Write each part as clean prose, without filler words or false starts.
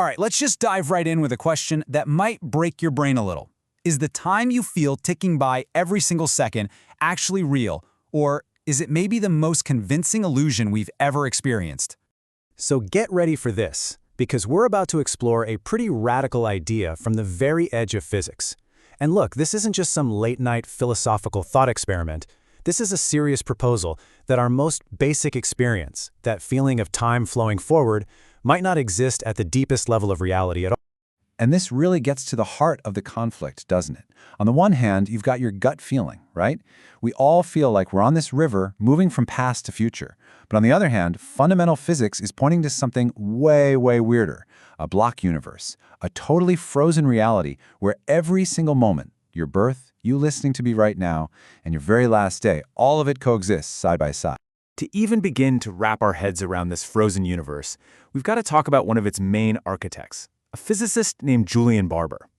All right, let's just dive right in with a question that might break your brain a little. Is the time you feel ticking by every single second actually real, or is it maybe the most convincing illusion we've ever experienced? So get ready for this, because we're about to explore a pretty radical idea from the very edge of physics. And look, this isn't just some late-night philosophical thought experiment. This is a serious proposal that our most basic experience, that feeling of time flowing forward, might not exist at the deepest level of reality at all. And this really gets to the heart of the conflict, doesn't it? On the one hand, you've got your gut feeling, right? We all feel like we're on this river moving from past to future. But on the other hand, fundamental physics is pointing to something way, way weirder. A block universe, a totally frozen reality where every single moment, your birth, you listening to me right now, and your very last day, all of it coexists side by side. To even begin to wrap our heads around this frozen universe, we've got to talk about one of its main architects, a physicist named Julian Barbour.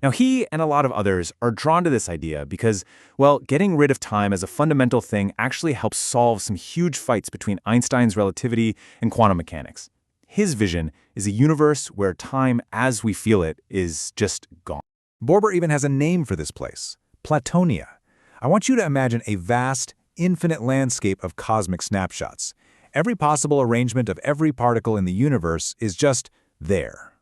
Now, he and a lot of others are drawn to this idea because, well, getting rid of time as a fundamental thing actually helps solve some huge fights between Einstein's relativity and quantum mechanics. His vision is a universe where time as we feel it is just gone. Barbour even has a name for this place, Platonia. I want you to imagine a vast, infinite landscape of cosmic snapshots. Every possible arrangement of every particle in the universe is just there.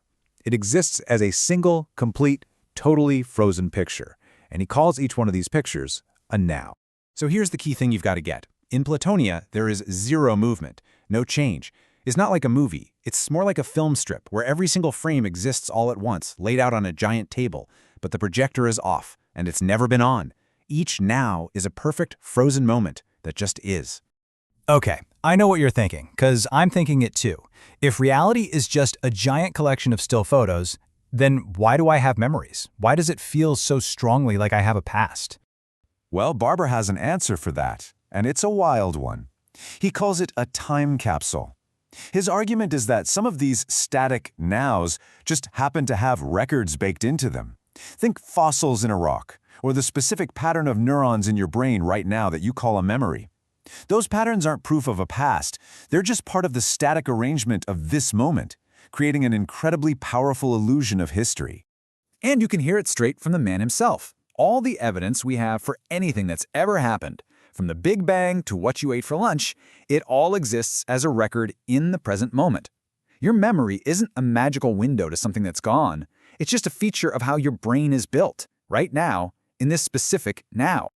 It exists as a single, complete, totally frozen picture, and he calls each one of these pictures a now. So here's the key thing you've got to get. In Platonia, there is zero movement, no change. It's not like a movie. It's more like a film strip where every single frame exists all at once, laid out on a giant table, but the projector is off, and it's never been on. Each now is a perfect frozen moment that just is. Okay, I know what you're thinking, because I'm thinking it too. If reality is just a giant collection of still photos, then why do I have memories? Why does it feel so strongly like I have a past? Well, Barbour has an answer for that, and it's a wild one. He calls it a time capsule. His argument is that some of these static nows just happen to have records baked into them. Think fossils in a rock, or the specific pattern of neurons in your brain right now that you call a memory. Those patterns aren't proof of a past, they're just part of the static arrangement of this moment, creating an incredibly powerful illusion of history. And you can hear it straight from the man himself. All the evidence we have for anything that's ever happened, from the Big Bang to what you ate for lunch, it all exists as a record in the present moment. Your memory isn't a magical window to something that's gone. It's just a feature of how your brain is built, right now, in this specific now.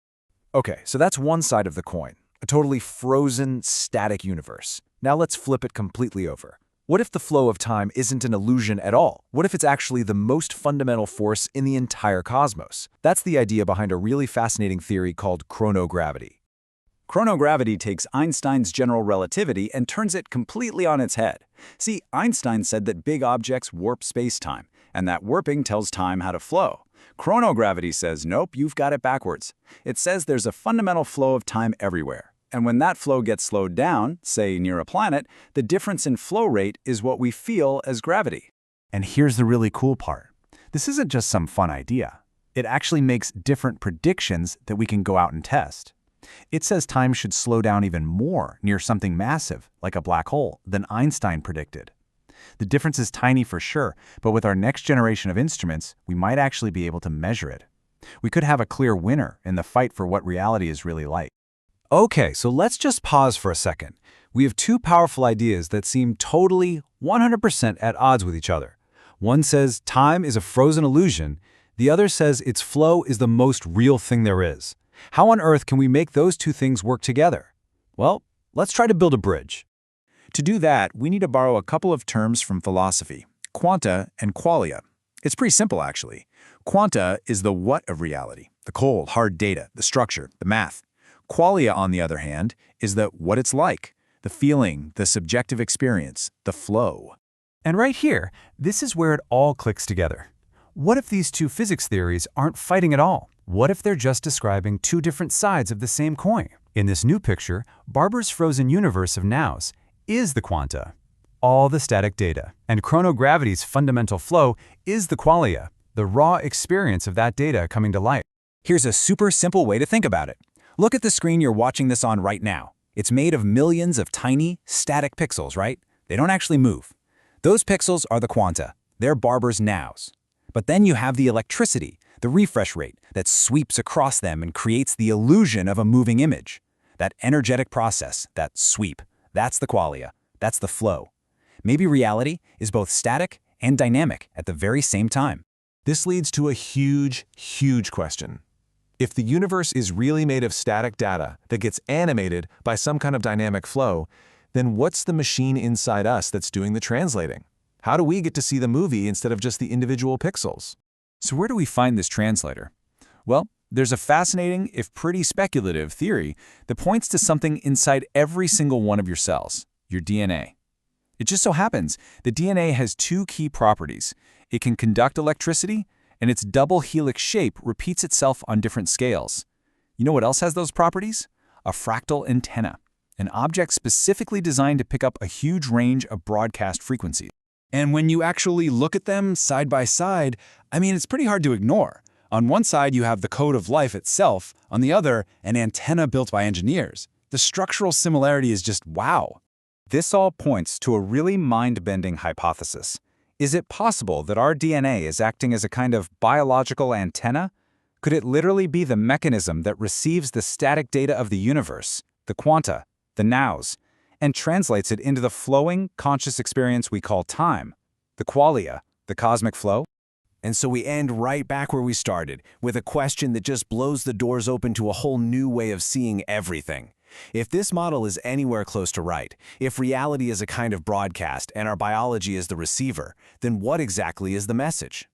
Okay, so that's one side of the coin, a totally frozen, static universe. Now let's flip it completely over. What if the flow of time isn't an illusion at all? What if it's actually the most fundamental force in the entire cosmos? That's the idea behind a really fascinating theory called chronogravity. Chronogravity takes Einstein's general relativity and turns it completely on its head. See, Einstein said that big objects warp space-time, and that warping tells time how to flow. Chronogravity says, nope, you've got it backwards. It says there's a fundamental flow of time everywhere. And when that flow gets slowed down, say near a planet, the difference in flow rate is what we feel as gravity. And here's the really cool part. This isn't just some fun idea. It actually makes different predictions that we can go out and test. It says time should slow down even more near something massive, like a black hole, than Einstein predicted. The difference is tiny for sure, but with our next generation of instruments, we might actually be able to measure it. We could have a clear winner in the fight for what reality is really like. Okay, so let's just pause for a second. We have two powerful ideas that seem totally 100% at odds with each other. One says time is a frozen illusion. The other says its flow is the most real thing there is. How on earth can we make those two things work together? Well, let's try to build a bridge. To do that, we need to borrow a couple of terms from philosophy, quanta and qualia. It's pretty simple, actually. Quanta is the what of reality, the cold, hard data, the structure, the math. Qualia, on the other hand, is the what it's like, the feeling, the subjective experience, the flow. And right here, this is where it all clicks together. What if these two physics theories aren't fighting at all? What if they're just describing two different sides of the same coin? In this new picture, Barbour's frozen universe of nows is the quanta, all the static data, and chronogravity's fundamental flow is the qualia, the raw experience of that data coming to life. Here's a super simple way to think about it. Look at the screen you're watching this on right now. It's made of millions of tiny, static pixels, right? They don't actually move. Those pixels are the quanta. They're Barber's nows. But then you have the electricity, the refresh rate, that sweeps across them and creates the illusion of a moving image. That energetic process, that sweep, that's the qualia, that's the flow. Maybe reality is both static and dynamic at the very same time. This leads to a huge, huge question. If the universe is really made of static data that gets animated by some kind of dynamic flow, then what's the machine inside us that's doing the translating? How do we get to see the movie instead of just the individual pixels? So where do we find this translator? Well, there's a fascinating, if pretty speculative, theory that points to something inside every single one of your cells, your DNA. It just so happens that DNA has two key properties. It can conduct electricity, and its double helix shape repeats itself on different scales. You know what else has those properties? A fractal antenna, an object specifically designed to pick up a huge range of broadcast frequencies. And when you actually look at them side by side, it's pretty hard to ignore. On one side, you have the code of life itself. On the other, an antenna built by engineers. The structural similarity is just wow. This all points to a really mind-bending hypothesis. Is it possible that our DNA is acting as a kind of biological antenna? Could it literally be the mechanism that receives the static data of the universe, the quanta, the nows, and translates it into the flowing, conscious experience we call time, the qualia, the cosmic flow? And so we end right back where we started, with a question that just blows the doors open to a whole new way of seeing everything. If this model is anywhere close to right, if reality is a kind of broadcast and our biology is the receiver, then what exactly is the message?